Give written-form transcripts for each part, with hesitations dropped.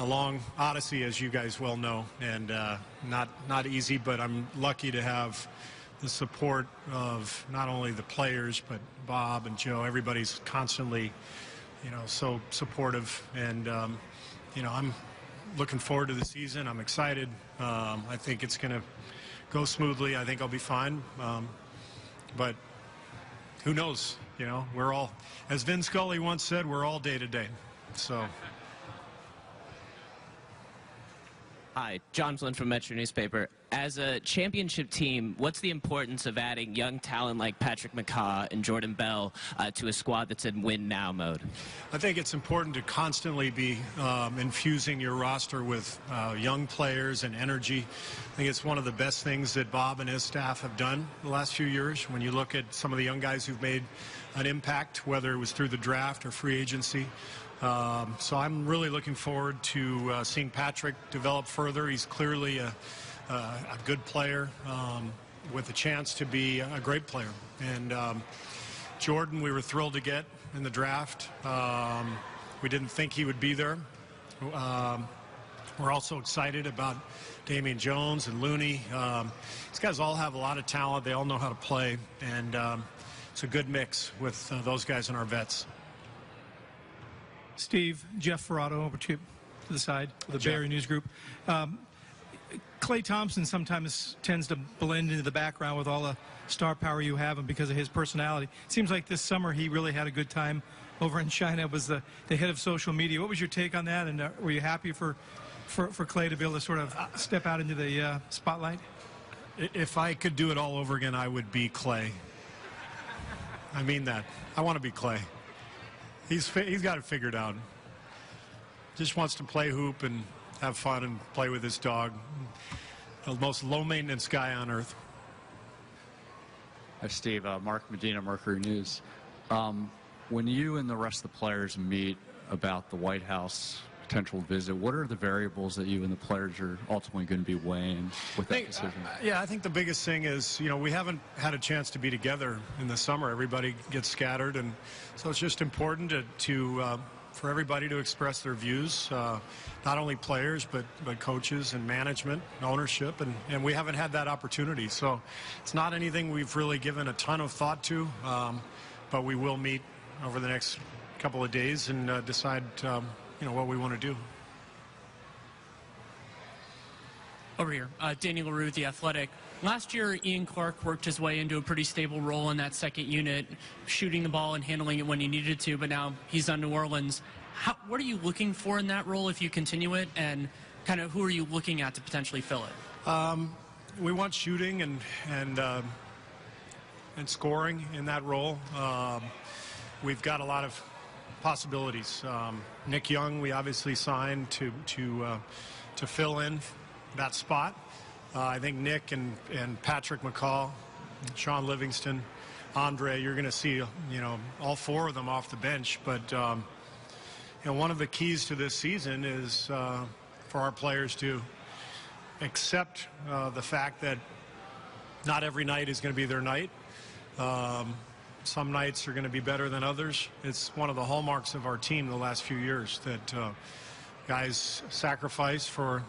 a long odyssey, as you guys well know, and not easy, but I'm lucky to have the support of not only the players, but Bob and Joe. Everybody's constantly, so supportive, and, I'm looking forward to the season. I'm excited. I think it's going to go smoothly. I think I'll be fine. But who knows? We're all, as Vin Scully once said, we're all day to day. So. Hi, John Flynn from Metro Newspaper. As a championship team, what's the importance of adding young talent like Patrick McCaw and Jordan Bell to a squad that's in win-now mode? I think it's important to constantly be infusing your roster with young players and energy. I think it's one of the best things that Bob and his staff have done the last few years. When you look at some of the young guys who've made an impact, whether it was through the draft or free agency. So I'm really looking forward to seeing Patrick develop further. He's clearly a good player with a chance to be a great player. And Jordan, we were thrilled to get in the draft. We didn't think he would be there. We're also excited about Damian Jones and Looney. These guys all have a lot of talent. They all know how to play. And it's a good mix with those guys and our vets. Steve, Jeff Ferrato over to the side of the Bay Area News Group. Klay Thompson sometimes tends to blend into the background with all the star power you have, and because of his personality. It seems like this summer he really had a good time over in China, was the head of social media. What was your take on that, and were you happy for Klay to be able to sort of step out into the spotlight? If I could do it all over again, I would be Klay. I mean that. I want to be Klay. He's got it figured out. Just wants to play hoop and have fun and play with his dog. The most low-maintenance guy on earth. Hi, Steve. Mark Medina, Mercury News. When you and the rest of the players meet about the White House potential visit, what are the variables that you and the players are ultimately going to be weighing with that decision? I think the biggest thing is, we haven't had a chance to be together in the summer. Everybody gets scattered, and so it's just important for everybody to express their views, not only players, but coaches and management and ownership, and we haven't had that opportunity. So it's not anything we've really given a ton of thought to, but we will meet over the next couple of days and decide what we want to do. Over here, Danny LaRue, The Athletic. Last year, Ian Clark worked his way into a pretty stable role in that second unit, shooting the ball and handling it when he needed to, but now he's on New Orleans. What are you looking for in that role if you continue it, and kind of who are you looking at to potentially fill it? We want shooting and scoring in that role. We've got a lot of possibilities. Nick Young, we obviously signed to fill in that spot. I think Nick and Patrick McCaw, Sean Livingston, Andre, you're going to see all four of them off the bench. But one of the keys to this season is for our players to accept the fact that not every night is going to be their night. Some nights are going to be better than others. It's one of the hallmarks of our team the last few years that guys sacrifice for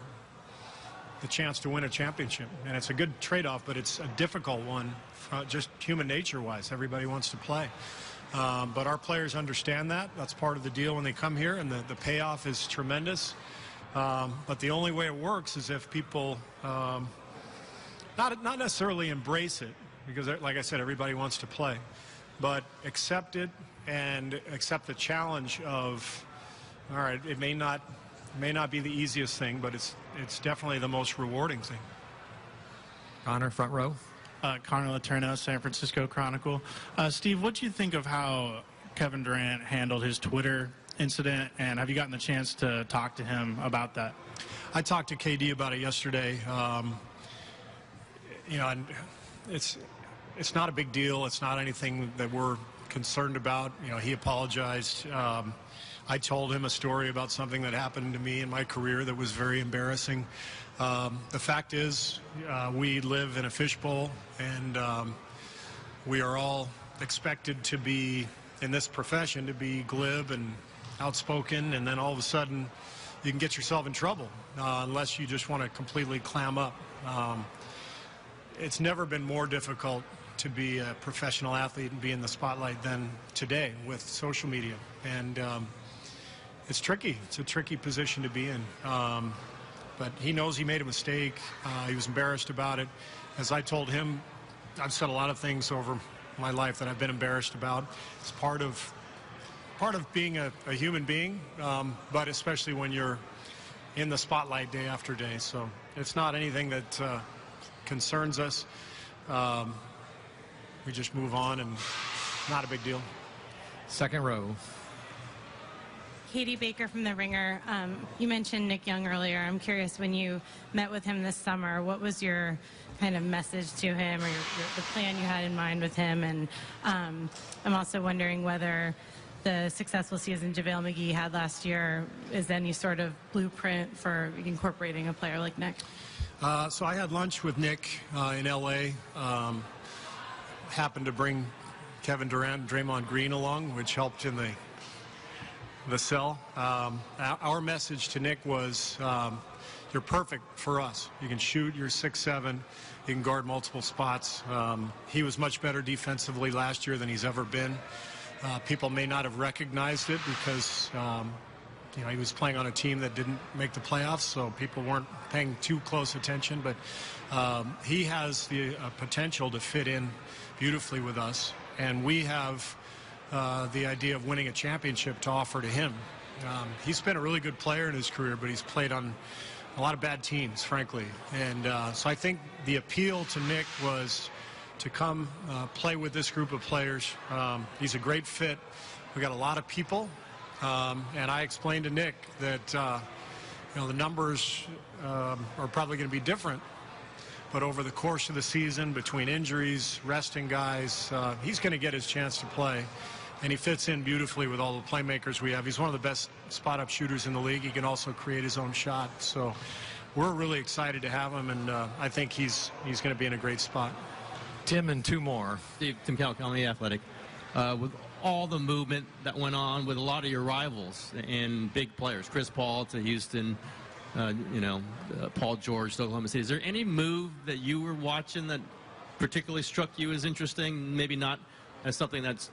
the chance to win a championship. And it's a good trade-off, but it's a difficult one, just human nature-wise. Everybody wants to play. But our players understand that. That's part of the deal when they come here, and the payoff is tremendous. But the only way it works is if people not necessarily embrace it, because, like I said, everybody wants to play, but accept it and accept the challenge of, all right, it may not be the easiest thing, but it's definitely the most rewarding thing. Connor, front row. Connor Letourneau, San Francisco Chronicle. Steve, what do you think of how Kevin Durant handled his Twitter incident, and have you gotten the chance to talk to him about that? I talked to KD about it yesterday. And it's not a big deal. It's not anything that we're concerned about. He apologized. I told him a story about something that happened to me in my career that was very embarrassing. The fact is, we live in a fishbowl, and we are all expected to be, in this profession, to be glib and outspoken, and then all of a sudden you can get yourself in trouble unless you just want to completely clam up. It's never been more difficult to be a professional athlete and be in the spotlight than today with social media. And it's tricky. It's a tricky position to be in. But he knows he made a mistake. He was embarrassed about it. As I told him, I've said a lot of things over my life that I've been embarrassed about. It's part of being a human being, but especially when you're in the spotlight day after day. So it's not anything that concerns us. We just move on, and not a big deal. Second row. Katie Baker from The Ringer. You mentioned Nick Young earlier. I'm curious, when you met with him this summer, what was your kind of message to him, or the plan you had in mind with him? And I'm also wondering whether the successful season JaVale McGee had last year is any sort of blueprint for incorporating a player like Nick. So I had lunch with Nick in L.A. Happened to bring Kevin Durant and Draymond Green along, which helped in the sell. Our message to Nick was, you're perfect for us. You can shoot, you're 6'7", you can guard multiple spots. He was much better defensively last year than he's ever been. People may not have recognized it because he was playing on a team that didn't make the playoffs, so people weren't paying too close attention. But he has the potential to fit in beautifully with us, and we have the idea of winning a championship to offer to him. He's been a really good player in his career, but he's played on a lot of bad teams, frankly. And so I think the appeal to Nick was to come play with this group of players. He's a great fit. We got a lot of people, and I explained to Nick that the numbers are probably going to be different, but over the course of the season, between injuries, resting guys, he's going to get his chance to play. And he fits in beautifully with all the playmakers we have. He's one of the best spot-up shooters in the league. He can also create his own shot. So we're really excited to have him, and I think he's going to be in a great spot. Tim and two more. Steve, Tim Calicone, The Athletic. With all the movement that went on with a lot of your rivals and big players, Chris Paul to Houston, Paul George to Oklahoma City, is there any move that you were watching that particularly struck you as interesting? Maybe not as something that's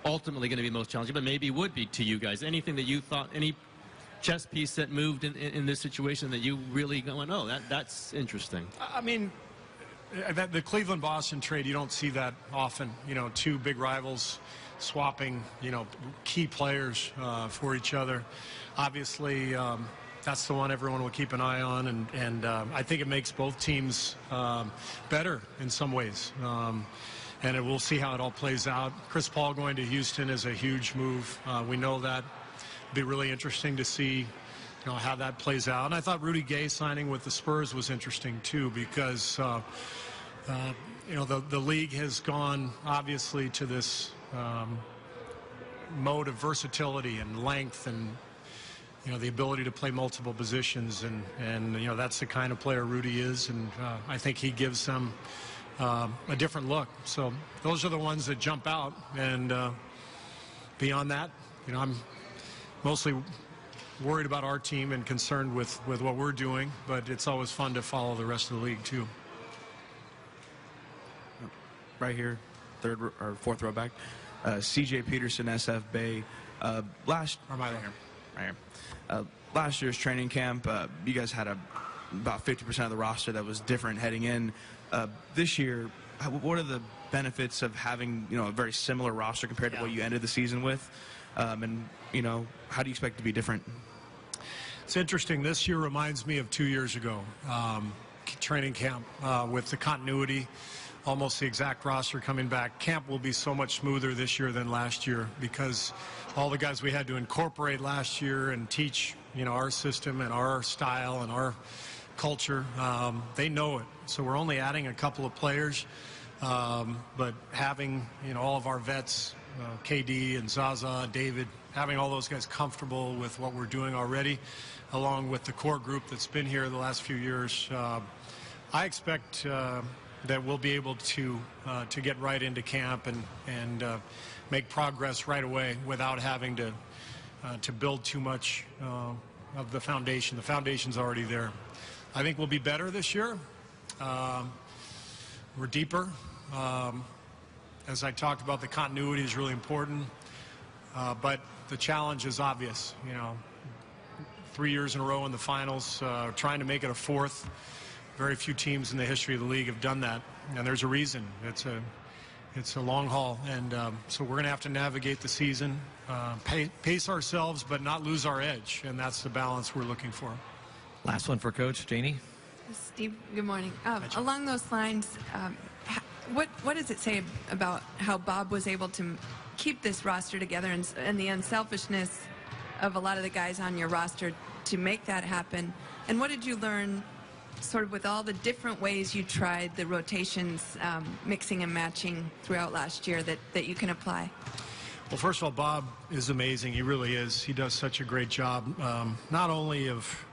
ultimately going to be most challenging, but maybe would be to you guys. Anything that you thought, any chess piece that moved in this situation that you really going, oh, that's interesting? I mean, the Cleveland-Boston trade, you don't see that often. Two big rivals swapping, key players for each other. Obviously, that's the one everyone will keep an eye on, and I think it makes both teams better in some ways. And we'll see how it all plays out. Chris Paul going to Houston is a huge move. We know that. It'll be really interesting to see how that plays out. And I thought Rudy Gay signing with the Spurs was interesting, too, because, the league has gone, obviously, to this mode of versatility and length and, the ability to play multiple positions. And that's the kind of player Rudy is. And I think he gives them a different look. So those are the ones that jump out. And beyond that, I'm mostly worried about our team and concerned with what we're doing, but it's always fun to follow the rest of the league too. Right here, third or fourth row back. CJ Peterson, SF Bay. Last year's training camp, you guys had about 50% of the roster that was different heading in. This year, what are the benefits of having a very similar roster compared to what you ended the season with? And how do you expect it to be different? It's interesting. This year reminds me of 2 years ago, training camp with the continuity, almost the exact roster coming back. Camp will be so much smoother this year than last year because all the guys we had to incorporate last year and teach, our system and our style and our culture, they know it. So we're only adding a couple of players, but having, all of our vets, KD and Zaza, David, having all those guys comfortable with what we're doing already, along with the core group that's been here the last few years, I expect that we'll be able to get right into camp and make progress right away without having to build too much of the foundation. The foundation's already there. I think we'll be better this year. We're deeper. As I talked about, the continuity is really important. But the challenge is obvious. 3 years in a row in the finals, trying to make it a fourth. Very few teams in the history of the league have done that, and there's a reason. It's a long haul, and so we're going to have to navigate the season, pace ourselves, but not lose our edge, and that's the balance we're looking for. Last one for Coach Janie. Steve, good morning. Along those lines, what does it say about how Bob was able to keep this roster together and the unselfishness of a lot of the guys on your roster to make that happen? And what did you learn sort of with all the different ways you tried the rotations, mixing and matching throughout last year that you can apply? Well, first of all, Bob is amazing. He really is. He does such a great job, not only of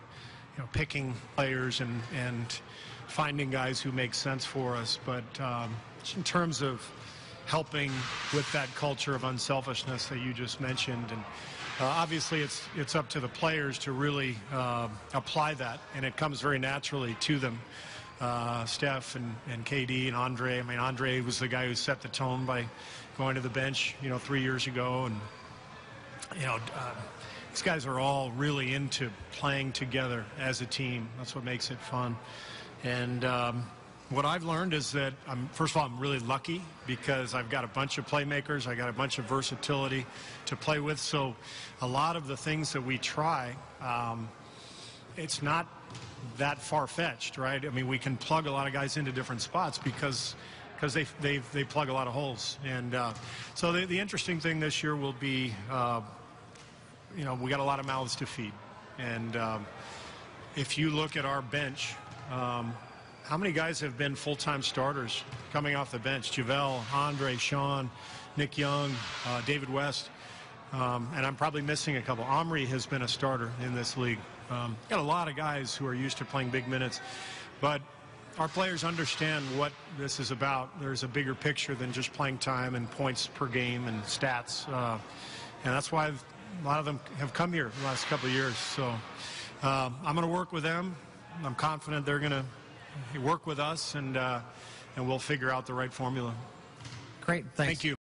picking players and finding guys who make sense for us, but in terms of helping with that culture of unselfishness that you just mentioned. And obviously it's up to the players to really apply that, and it comes very naturally to them. Steph and KD and Andre. I mean, Andre was the guy who set the tone by going to the bench 3 years ago, and these guys are all really into playing together as a team. That's what makes it fun. And what I've learned is that, first of all, I'm really lucky because I've got a bunch of playmakers. I got a bunch of versatility to play with. So a lot of the things that we try, it's not that far-fetched, right? I mean, we can plug a lot of guys into different spots because they plug a lot of holes. And so the interesting thing this year will be, we got a lot of mouths to feed. And if you look at our bench, how many guys have been full-time starters coming off the bench? JaVale, Andre, Sean, Nick Young, David West, and I'm probably missing a couple. Omri has been a starter in this league. Got a lot of guys who are used to playing big minutes, but our players understand what this is about. There's a bigger picture than just playing time and points per game and stats, and that's why a lot of them have come here the last couple of years. So I'm going to work with them. I'm confident they're going to work with us, and we'll figure out the right formula. Great. Thanks. Thank you.